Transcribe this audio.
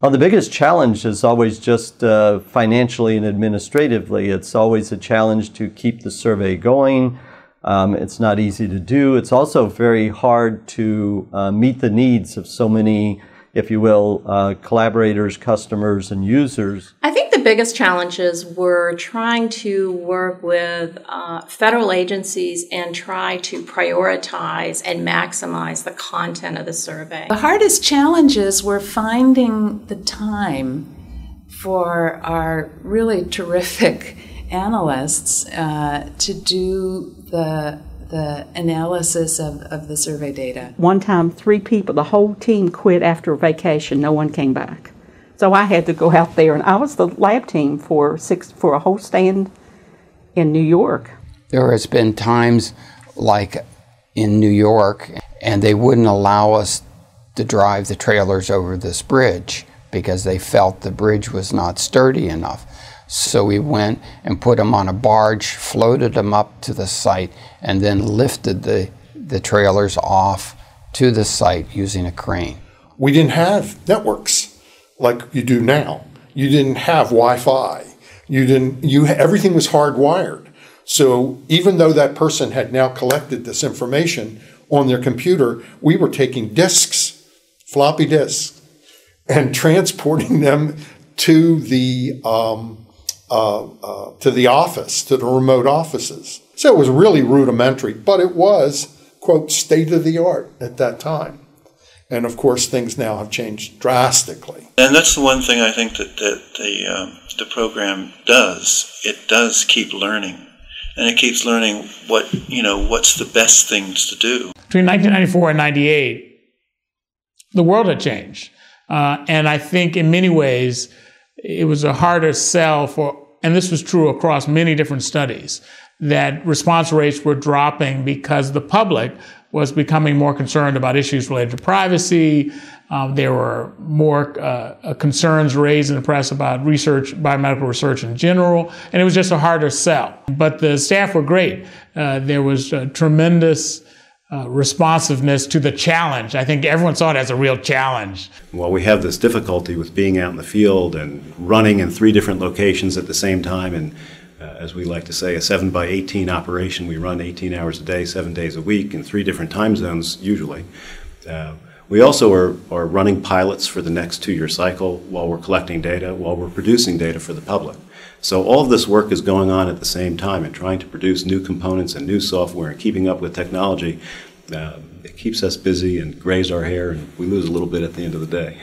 Well, the biggest challenge is always just financially and administratively. It's always a challenge to keep the survey going. It's not easy to do. It's also very hard to meet the needs of so many, if you will, collaborators, customers, and users. I think the biggest challenges were trying to work with federal agencies and try to prioritize and maximize the content of the survey. The hardest challenges were finding the time for our really terrific analysts to do the analysis of the survey data. One time, 3 people, the whole team quit after a vacation. No one came back. So I had to go out there, and I was the lab team for a whole stand in New York. There has been times like in New York, and they wouldn't allow us to drive the trailers over this bridge because they felt the bridge was not sturdy enough. So we went and put them on a barge, floated them up to the site, and then lifted the trailers off to the site using a crane. We didn't have networks like you do now. You didn't have Wi-Fi. Everything was hardwired. So even though that person had now collected this information on their computer, we were taking disks, floppy disks, and transporting them to the office, to the remote offices. So it was really rudimentary, but it was, quote, state of the art at that time. And of course, things now have changed drastically. And that's the one thing I think that the program does. It does keep learning, and it keeps learning what's the best things to do. Between 1994 and 98, the world had changed, and I think in many ways it was a harder sell for, and this was true across many different studies, that response rates were dropping because the public was becoming more concerned about issues related to privacy. There were more concerns raised in the press about research, biomedical research in general, and it was just a harder sell. But the staff were great. There was tremendous responsiveness to the challenge. I think everyone saw it as a real challenge. Well, we have this difficulty with being out in the field and running in 3 different locations at the same time, and as we like to say, a 7x18 operation. We run 18 hours a day, 7 days a week in 3 different time zones usually. We also are running pilots for the next 2-year cycle while we're collecting data, while we're producing data for the public. So all of this work is going on at the same time, and trying to produce new components and new software and keeping up with technology. It keeps us busy and grays our hair, and we lose a little bit at the end of the day.